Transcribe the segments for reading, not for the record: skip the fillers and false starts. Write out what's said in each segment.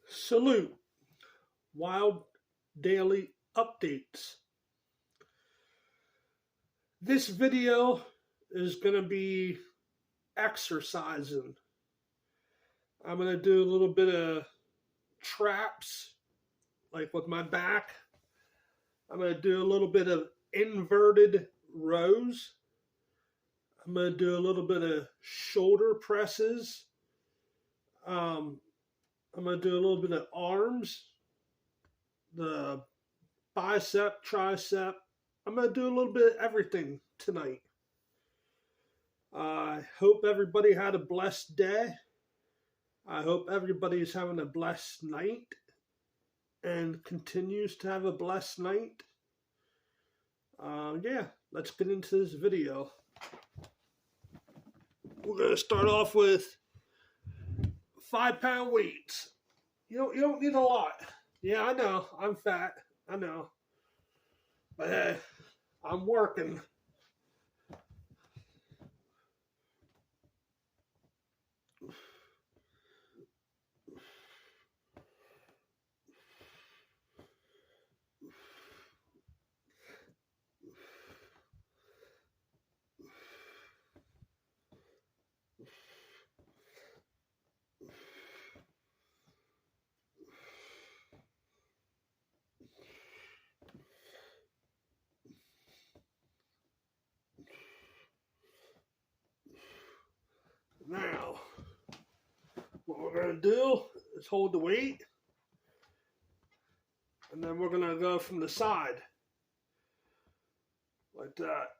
Salute, Wild Daily Updates. This video is going to be exercising. I'm going to do a little bit of traps, like with my back. I'm going to do a little bit of inverted rows. I'm going to do a little bit of shoulder presses. I'm going to do a little bit of arms, the bicep, tricep. I'm going to do a little bit of everything tonight. I hope everybody had a blessed day. I hope everybody's having a blessed night and continues to have a blessed night. Let's get into this video. We're going to start off with 5-pound weights. You don't need a lot. Yeah, I know. I'm fat. I know. But hey, I'm working. Now, what we're going to do is hold the weight, and then we're going to go from the side, like that.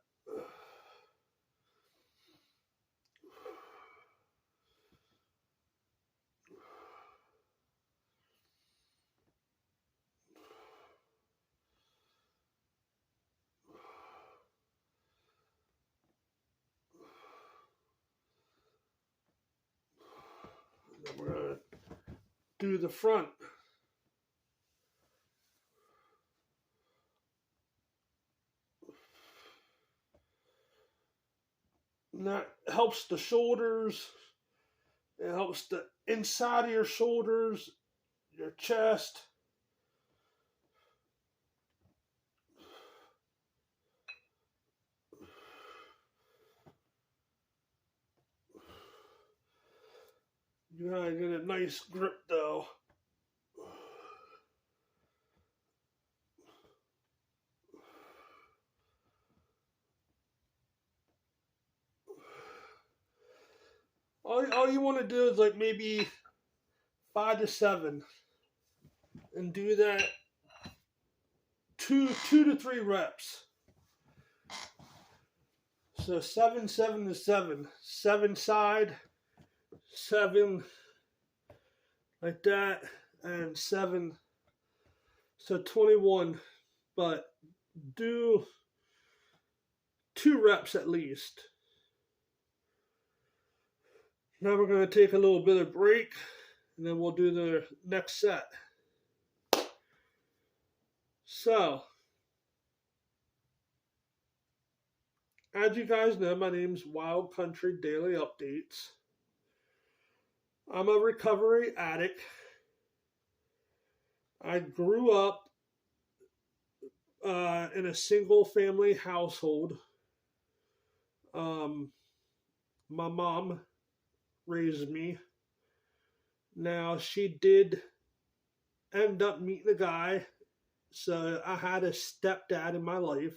And then we're going to do the front. And that helps the shoulders. It helps the inside of your shoulders, your chest. You gotta get a nice grip though. All you want to do is like maybe 5 to 7, and do that two to 3 reps. So 7 to 7, 7 side, 7 like that, and 7. So 21, but do 2 reps at least. Now we're going to take a little bit of break, and then we'll do the next set. So, as you guys know, my name's WildCountry Daily Updates. I'm a recovery addict. I grew up in a single-family household. My mom raised me. Now, she did end up meeting a guy, so I had a stepdad in my life.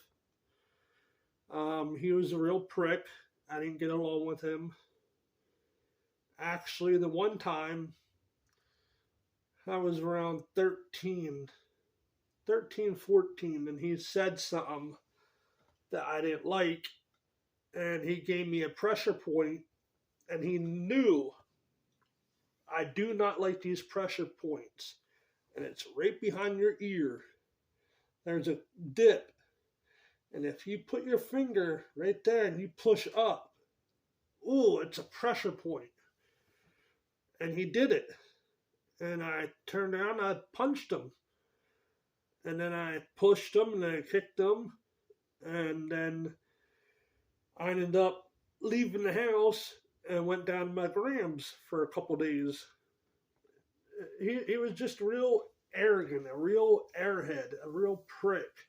He was a real prick. I didn't get along with him. Actually, the one time, I was around 13, 14, and he said something that I didn't like, and he gave me a pressure point, and he knew I do not like these pressure points, and it's right behind your ear. There's a dip, and if you put your finger right there and you push up, ooh, it's a pressure point. And he did it. And I turned around, I punched him. And then I pushed him, and then I kicked him. And then I ended up leaving the house and went down to my grams for a couple days. he was just real arrogant, a real airhead, a real prick.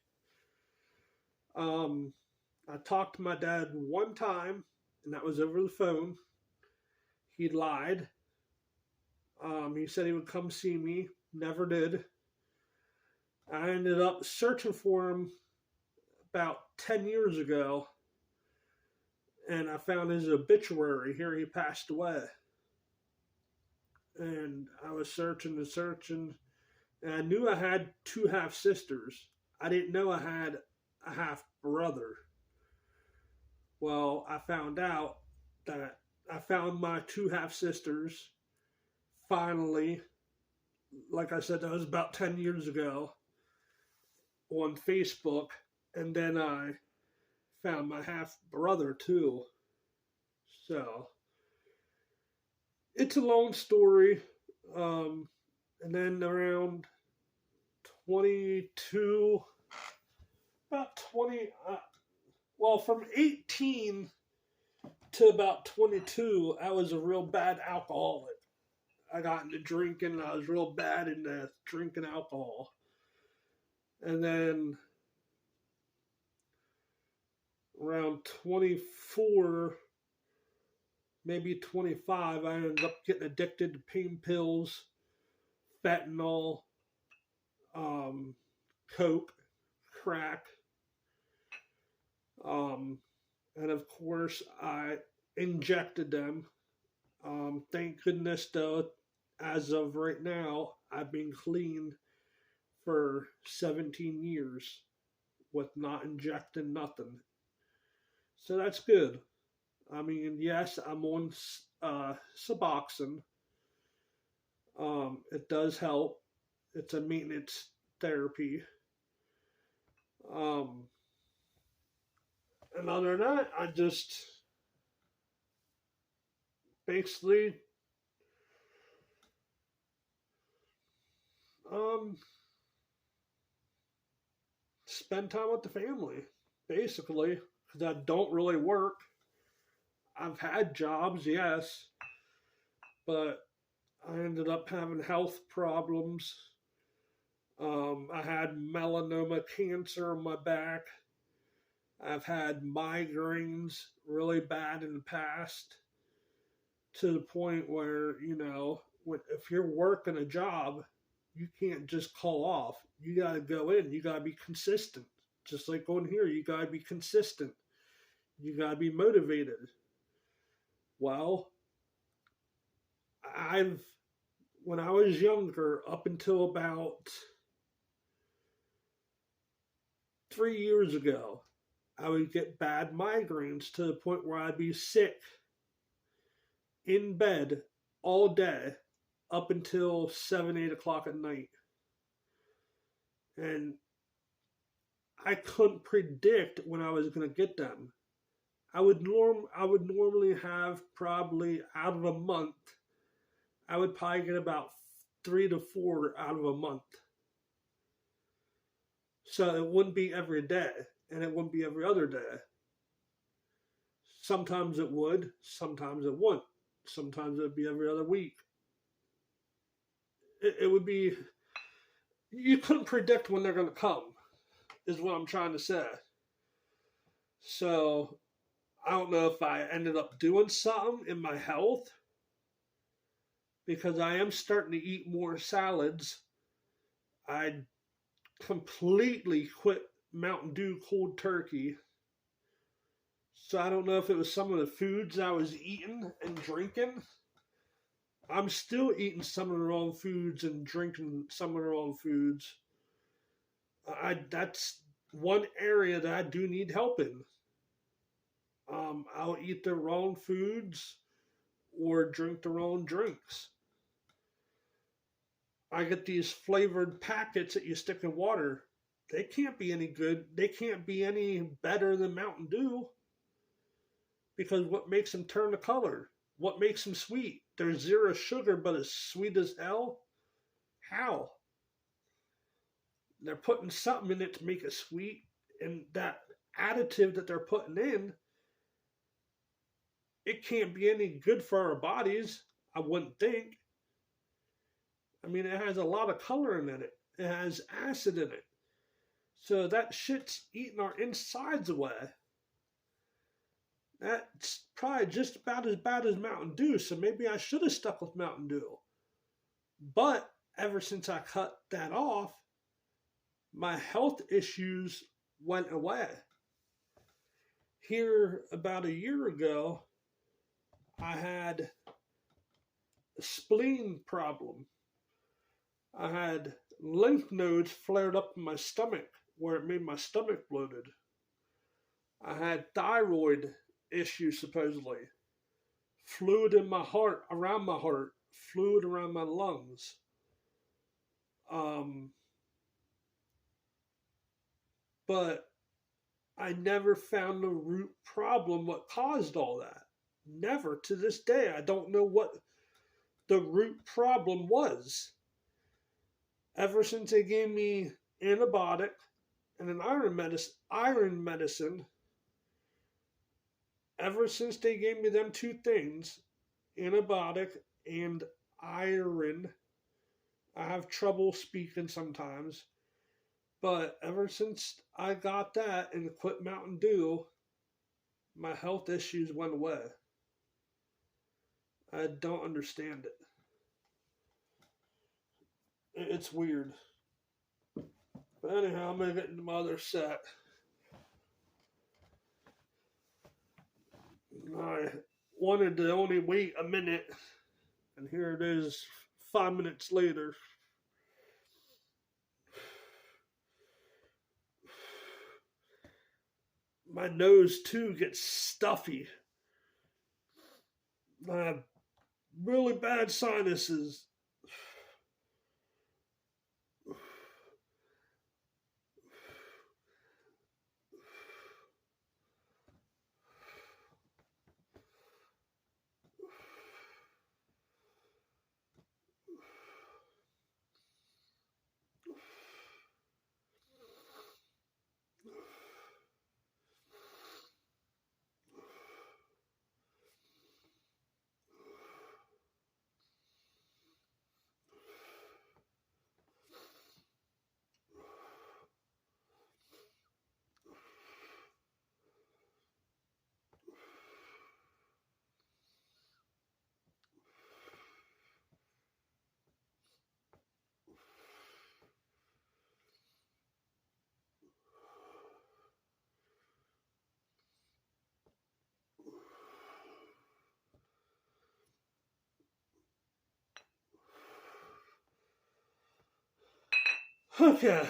I talked to my dad one time, and that was over the phone. He lied. He said he would come see me, never did. I ended up searching for him about 10 years ago, and I found his obituary. Here he passed away. And I was searching and searching, and I knew I had two half sisters. I didn't know I had a half brother. Well, I found out that I found my two half sisters finally. Like I said, that was about 10 years ago on Facebook. And then I found my half brother too. So it's a long story. And then around 22, about 20, from 18 to about 22, I was a real bad alcoholic. I got into drinking, and I was real bad into drinking alcohol. And then around 24, maybe 25, I ended up getting addicted to pain pills, fentanyl, coke, crack. And of course, I injected them. Thank goodness, though, as of right now, I've been clean for 17 years with not injecting nothing. So that's good. I mean, yes, I'm on Suboxone. It does help. It's a maintenance therapy. And other than that, I just basically spend time with the family, basically, because I don't really work. I've had jobs, yes, but I ended up having health problems. I had melanoma cancer on my back. I've had migraines really bad in the past, to the point where, if you're working a job, you can't just call off. You got to go in. You got to be consistent. Just like on here, you got to be consistent. You got to be motivated. Well, when I was younger, up until about 3 years ago, I would get bad migraines to the point where I'd be sick in bed all day up until 7, 8 o'clock at night. And I couldn't predict when I was going to get them. I would normally have, probably out of a month, I would probably get about 3 to 4 out of a month. So it wouldn't be every day, and it wouldn't be every other day. Sometimes it would, sometimes it wouldn't. Sometimes it would be every other week. It would be, you couldn't predict when they're going to come, is what I'm trying to say. So I don't know if I ended up doing something in my health, because I am starting to eat more salads. I completely quit Mountain Dew cold turkey. So I don't know if it was some of the foods I was eating and drinking. I'm still eating some of the wrong foods and drinking some of the wrong foods. That's one area that I do need help in. I'll eat the wrong foods or drink the wrong drinks. I get these flavored packets that you stick in water. They can't be any good. They can't be any better than Mountain Dew. Because what makes them turn the color? What makes them sweet? There's zero sugar, but it's sweet as hell. How? They're putting something in it to make it sweet, and that additive that they're putting in, it can't be any good for our bodies, I wouldn't think. I mean, it has a lot of coloring in it. It has acid in it. So that shit's eating our insides away. That's probably just about as bad as Mountain Dew, so maybe I should have stuck with Mountain Dew. But ever since I cut that off, my health issues went away. Here, about a year ago, I had a spleen problem. I had lymph nodes flared up in my stomach where it made my stomach bloated. I had thyroid issues, supposedly. Fluid in my heart, around my heart, fluid around my lungs. But I never found the root problem, what caused all that. Never to this day. I don't know what the root problem was. Ever since they gave me antibiotic and an iron medicine, ever since they gave me them two things, antibiotic and iron, I have trouble speaking sometimes. But ever since I got that and quit Mountain Dew, my health issues went away. I don't understand it. It's weird. But anyhow, I'm going to get into my other set. I wanted to only wait a minute, and here it is 5 minutes later. My nose, too, gets stuffy. I have really bad sinuses. Okay.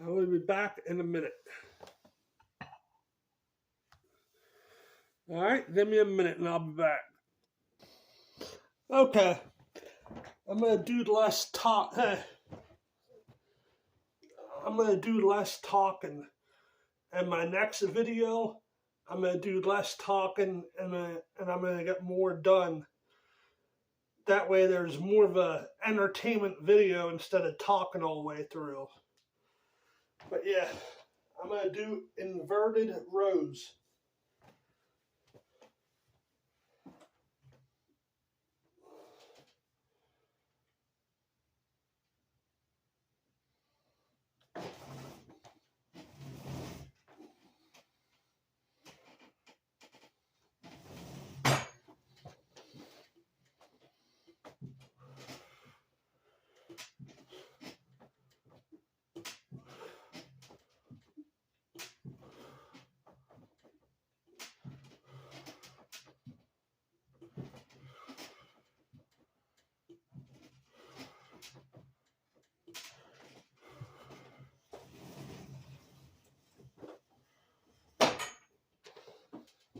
I will be back in a minute. Alright, give me a minute and I'll be back. Okay. I'm going to do less talk. I'm going to do less talking. In my next video, I'm going to do less talking and I'm going to get more done. That way there's more of a entertainment video instead of talking all the way through. But yeah, I'm going to do inverted rows.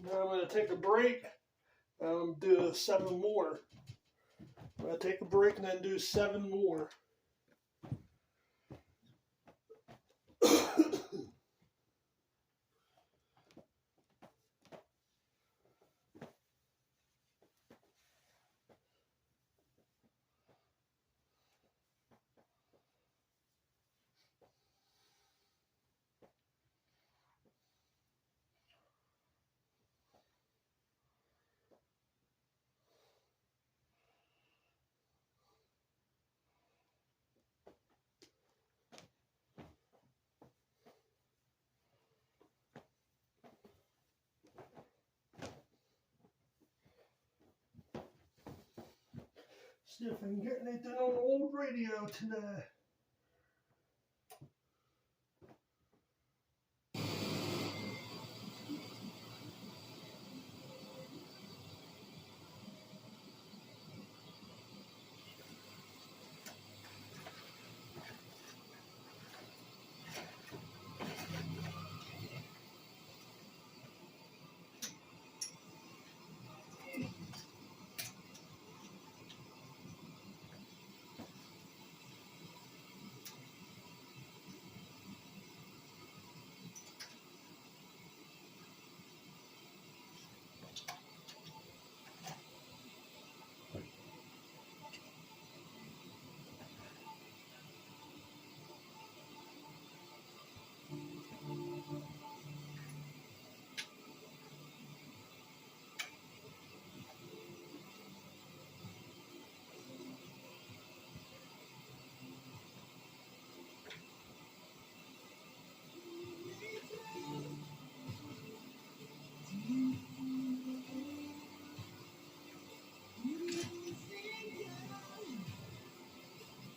Now I'm going to take a break and do 7 more. I'm going to take a break and then do 7 more. See if I can get anything on the old radio today.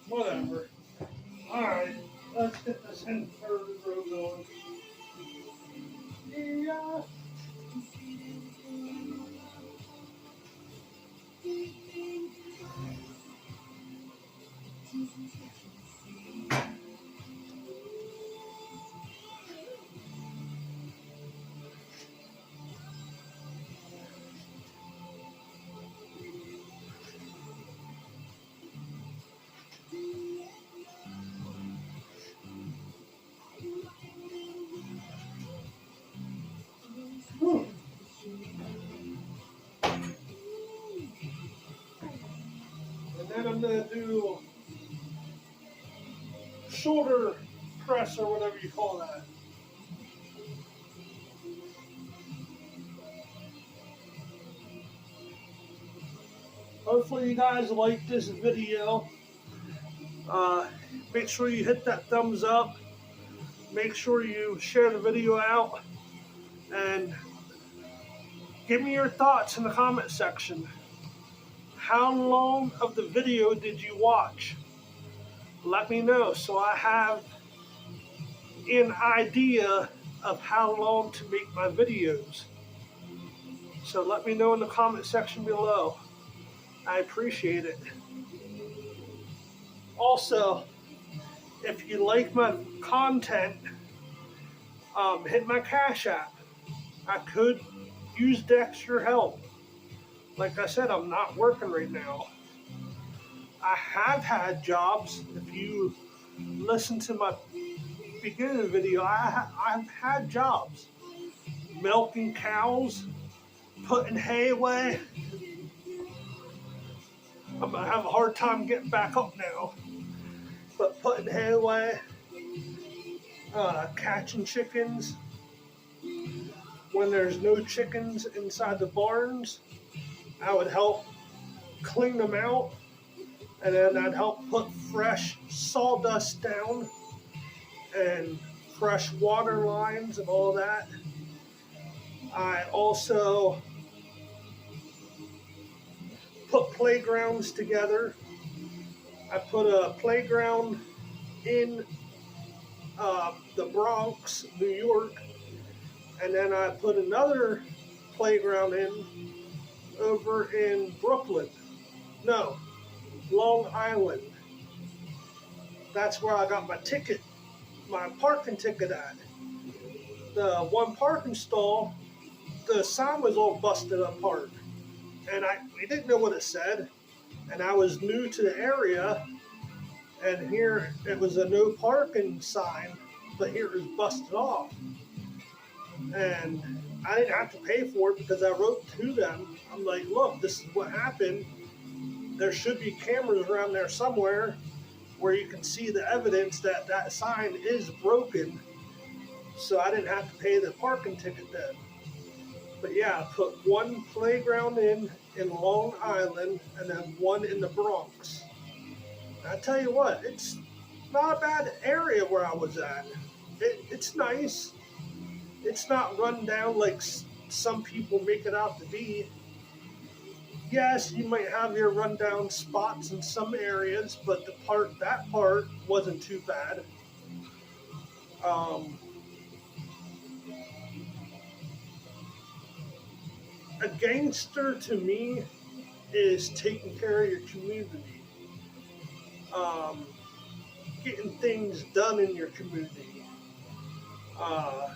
Whatever. Alright, let's get this inverted row going. Yeah. And then I'm going to do shoulder press or whatever you call that. Hopefully you guys like this video. Make sure you hit that thumbs up. Make sure you share the video out. And give me your thoughts in the comment section. How long of the video did you watch? Let me know so I have an idea of how long to make my videos. So let me know in the comment section below. I appreciate it. Also, if you like my content, hit my Cash App. I could use the extra help. Like I said, I'm not working right now. I have had jobs. If you listen to my beginning video, I've had jobs. Milking cows, putting hay away. I'm going to have a hard time getting back up now. But putting hay away, catching chickens. When there's no chickens inside the barns, I would help clean them out. And then I'd help put fresh sawdust down and fresh water lines and all that. I also put playgrounds together. I put a playground in the Bronx, New York, and then I put another playground in over in Brooklyn. No, Long Island. That's where I got my ticket, my parking ticket at. The one parking stall, the sign was all busted apart. And we didn't know what it said. And I was new to the area. And here it was a no parking sign, but here it was busted off. And I didn't have to pay for it because I wrote to them. I'm like, look, this is what happened. There should be cameras around there somewhere where you can see the evidence that that sign is broken. So I didn't have to pay the parking ticket then. But yeah, I put one playground in Long Island and then one in the Bronx. And I tell you what, it's not a bad area where I was at. It's nice. It's not run down like some people make it out to be. Yes, you might have your rundown spots in some areas, but that part wasn't too bad. Um, a gangster to me is taking care of your community, um, getting things done in your community, uh,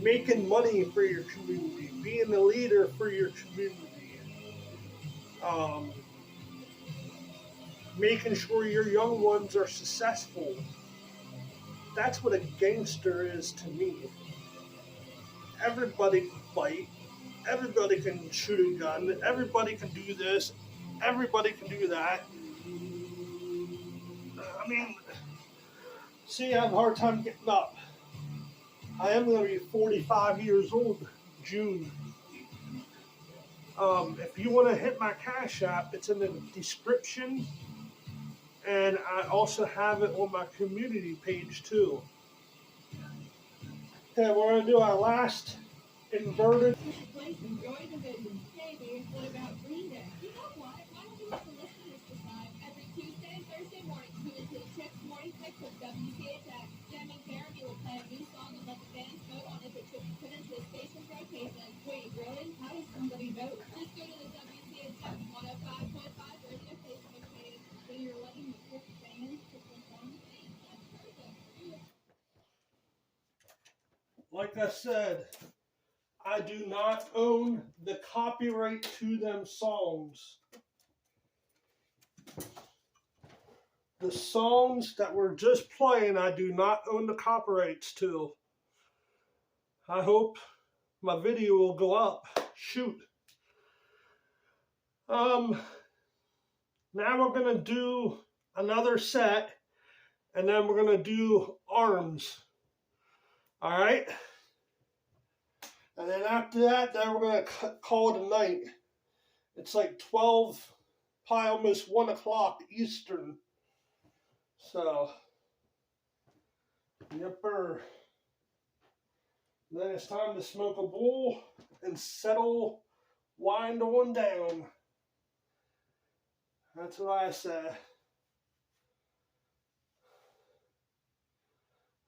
making money for your community, being a leader for your community, um, making sure your young ones are successful. That's what a gangster is to me. Everybody can fight, everybody can shoot a gun, everybody can do this, everybody can do that. I mean, see, I have a hard time getting up. I am going to be 45 years old June. If you want to hit my Cash App, it's in the description, and I also have it on my community page too. Okay, we're going to do our last inverted. Like I said, I do not own the copyright to them songs. The songs that we're just playing, I do not own the copyrights to. I hope my video will go up. Shoot. Now we're going to do another set, and then we're going to do arms. All right? And then after that, then we're going to call it a night. It's like 12, probably almost 1 o'clock Eastern. So, yepper. Then it's time to smoke a bowl and settle, wind on down. That's what I say.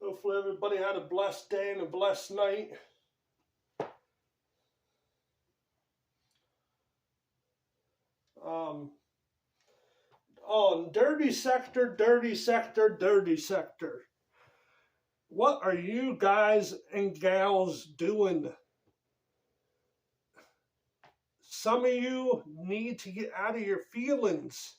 Hopefully everybody had a blessed day and a blessed night. Dirty sector, dirty sector, dirty sector. What are you guys and gals doing? Some of you need to get out of your feelings.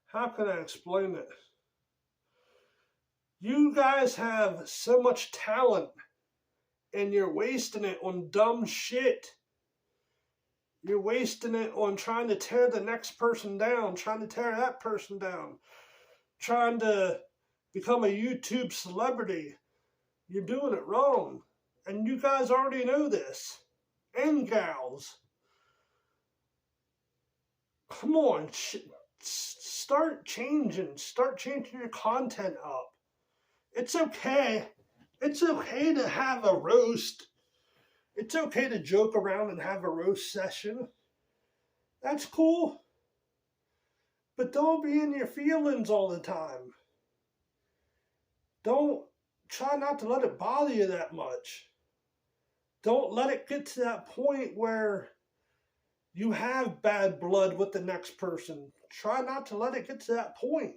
How can I explain it? You guys have so much talent and you're wasting it on dumb shit. You're wasting it on trying to tear the next person down, trying to tear that person down, trying to become a YouTube celebrity. You're doing it wrong. And you guys already know this. And gals. Come on, start changing your content up. It's okay. It's okay to have a roast. It's okay to joke around and have a roast session. That's cool. But don't be in your feelings all the time. Try not to let it bother you that much. Don't let it get to that point where you have bad blood with the next person. Try not to let it get to that point.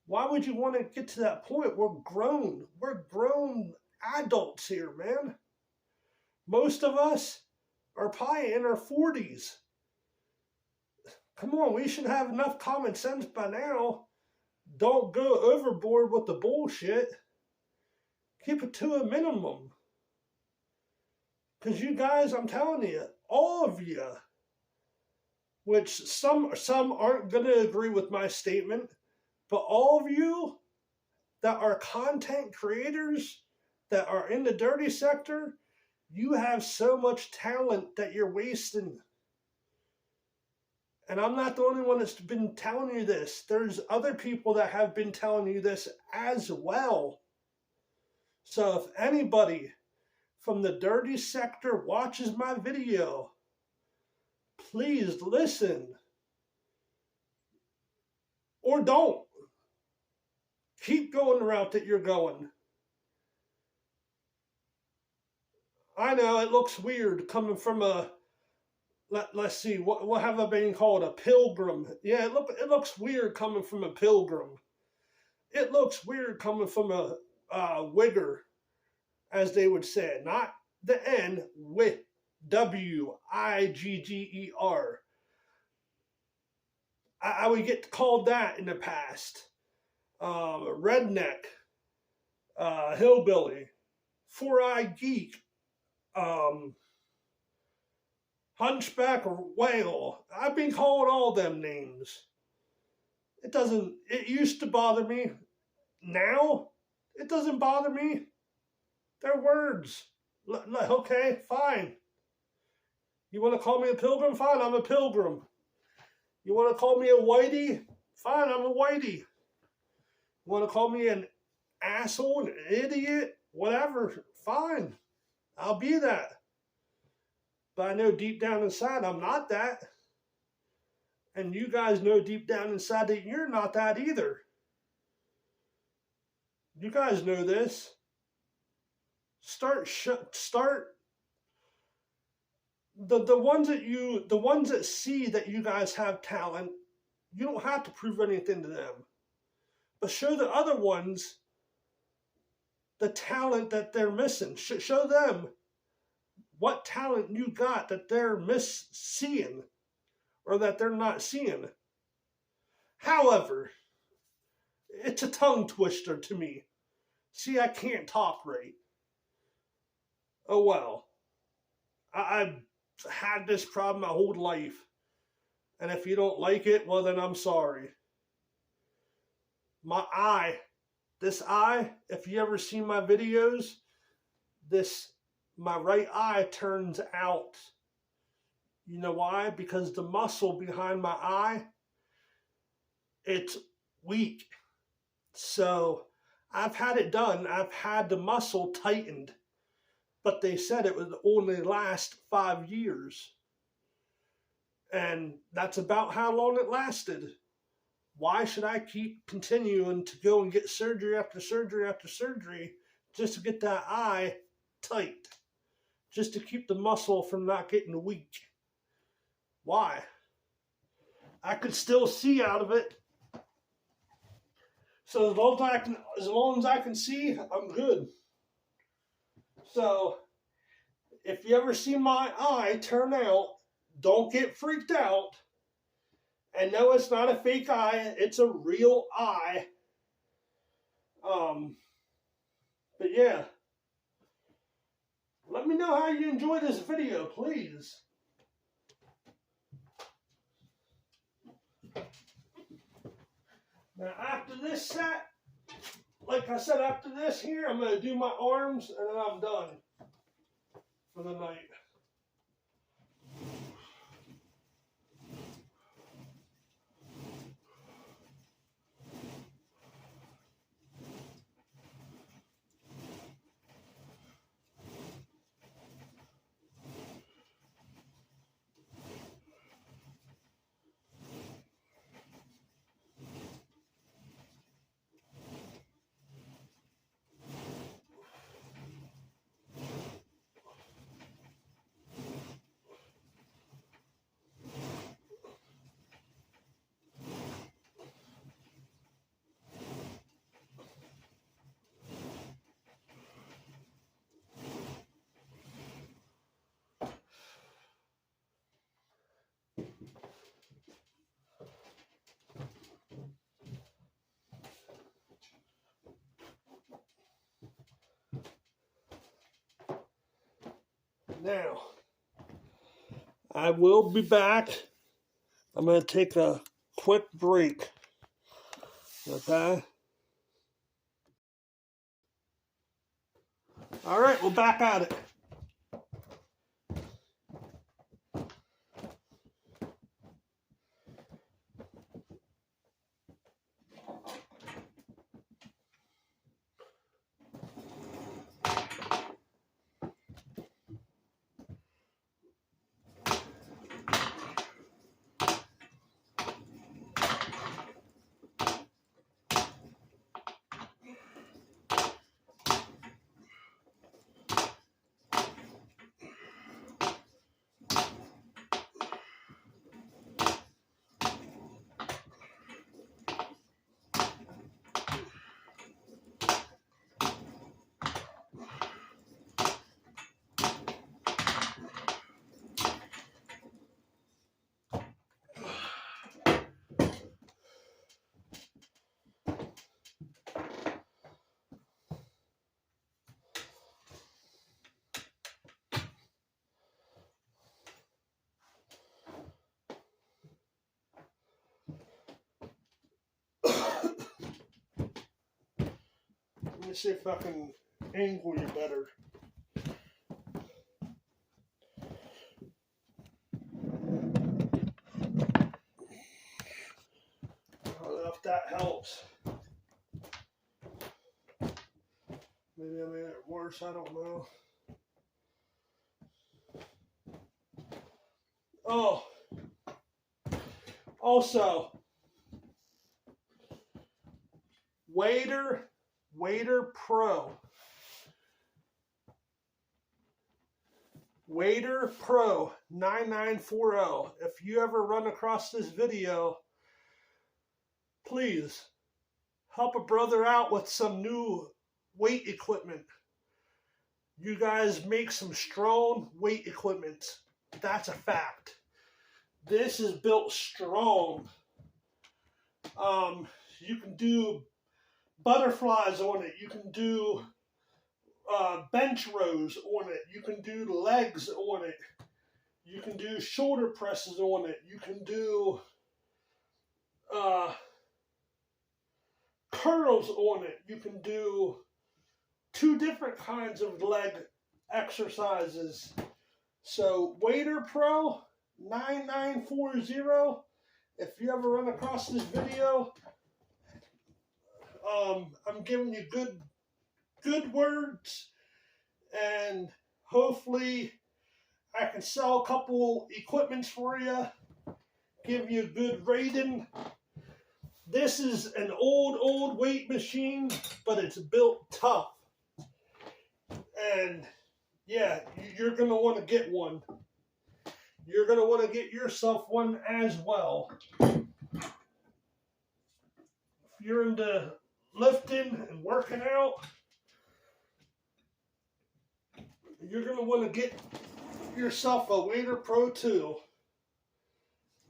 Why would you want to get to that point? We're grown. We're grown adults here, man. Most of us are probably in our 40s. Come on, we should have enough common sense by now. Don't go overboard with the bullshit. Keep it to a minimum. Because you guys, I'm telling you, all of you, which some aren't going to agree with my statement, but all of you that are content creators, that are in the dirty sector, you have so much talent that you're wasting. And I'm not the only one that's been telling you this. There's other people that have been telling you this as well. So if anybody from the dirty sector watches my video, please listen. Or don't. Keep going the route that you're going. I know it looks weird coming from a, let's see, what have I been called? A pilgrim. Yeah, it looks weird coming from a pilgrim. It looks weird coming from a wigger, as they would say. Not the N, with W-I-G-G-E-R. I would get called that in the past. Redneck, hillbilly, four-eyed geek, hunchback or whale. I've been called all them names. It used to bother me. Now, it doesn't bother me. They're words. Okay, fine. You want to call me a pilgrim? Fine, I'm a pilgrim. You want to call me a whitey? Fine, I'm a whitey. You want to call me an asshole, an idiot, whatever? Fine, I'll be that. But I know deep down inside I'm not that. And you guys know deep down inside that you're not that either. You guys know this. Start the ones that see that you guys have talent, you don't have to prove anything to them. But show the other ones the talent that they're missing. Show them what talent you got that they're seeing or that they're not seeing. However, it's a tongue twister to me. See, I can't talk right. Oh well. I've had this problem my whole life. And if you don't like it, well then I'm sorry. This eye, if you ever see my videos, my right eye turns out. You know why? Because the muscle behind my eye, it's weak. So I've had it done. I've had the muscle tightened. But they said it would only last 5 years. And that's about how long it lasted. Why should I keep continuing to go and get surgery after surgery after surgery just to get that eye tight? Just to keep the muscle from not getting weak? Why? I could still see out of it. So as long as I can see, I'm good. So, if you ever see my eye turn out, don't get freaked out. And no, it's not a fake eye. It's a real eye. But yeah. Let me know how you enjoy this video, please. Now, after this set, like I said, after this here, I'm going to do my arms, and then I'm done for the night. Now, I will be back. I'm going to take a quick break. Okay? All right, we're back at it. me see if I can angle you better. I don't know if that helps. Maybe I made it worse, I don't know. Oh, also, Wader Pro. Wader Pro 9940. If you ever run across this video, please help a brother out with some new weight equipment. You guys make some strong weight equipment. That's a fact. This is built strong. You can do butterflies on it. You can do bench rows on it. You can do legs on it. You can do shoulder presses on it. You can do curls on it. You can do 2 different kinds of leg exercises. So Wader Pro 9940. If you ever run across this video, I'm giving you good words, and hopefully I can sell a couple equipments for you, give you a good rating. This is an old weight machine, but it's built tough. And yeah, you're going to want to get one. You're going to want to get yourself one as well. If you're into lifting and working out, you're going to want to get yourself a Wader Pro 2.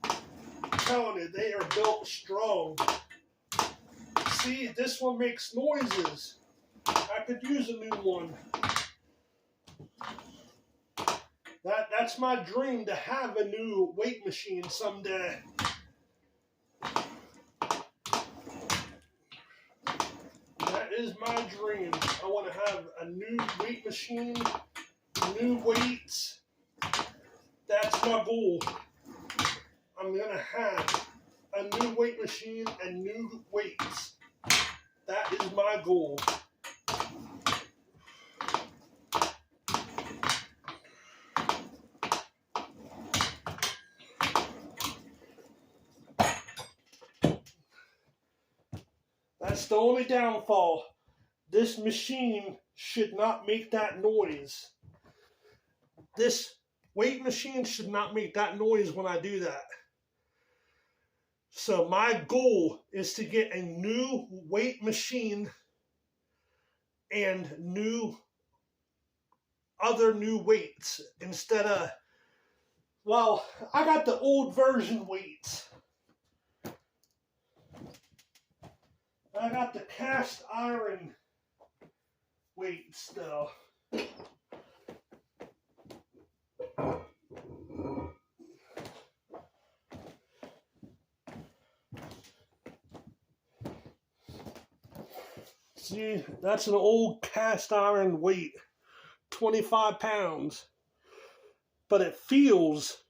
I'm telling you, they are built strong. See, this one makes noises. I could use a new one. That's my dream, to have a new weight machine someday. That is my dream. I want to have a new weight machine, new weights. That's my goal. I'm going to have a new weight machine and new weights. That is my goal. That's the only downfall. This machine should not make that noise. This weight machine should not make that noise when I do that. So my goal is to get a new weight machine and other new weights instead of, well, I got the old version weights. I got the cast iron weight still. See, that's an old cast iron weight, 25 pounds. But it feels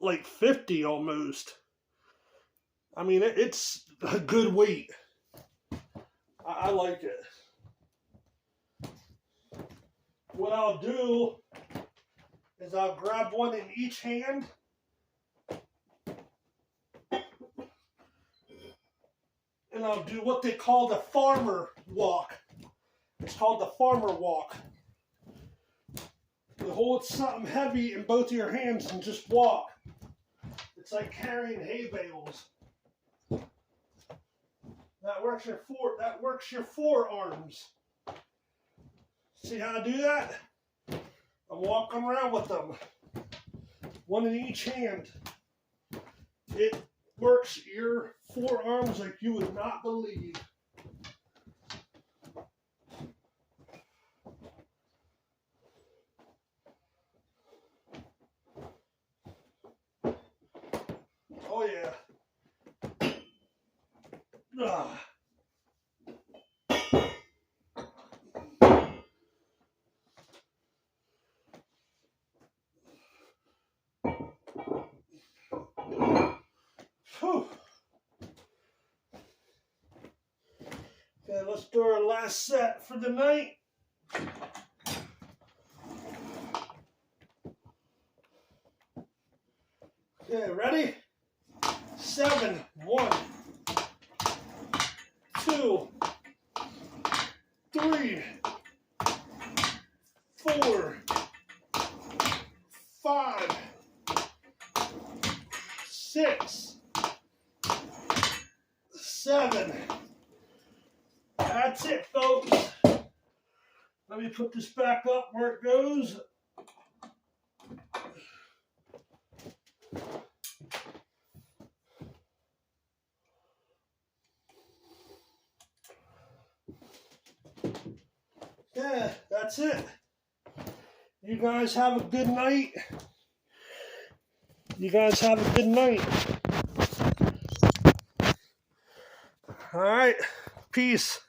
like 50 almost. I mean, it's a good weight. I like it. What I'll do is I'll grab one in each hand. And I'll do what they call the farmer walk. It's called the farmer walk. You hold something heavy in both of your hands and just walk. It's like carrying hay bales. That works your forearms. See how I do that? I'm walking around with them. One in each hand. It works your forearms like you would not believe. Oh yeah. Whew. Okay, let's do our last set for the night. Okay, ready? 7, 1, 2, 3, 4, 5, 6, 7. That's it, folks. Let me put this back up where it goes. Yeah, that's it. You guys have a good night. You guys have a good night. All right. Peace.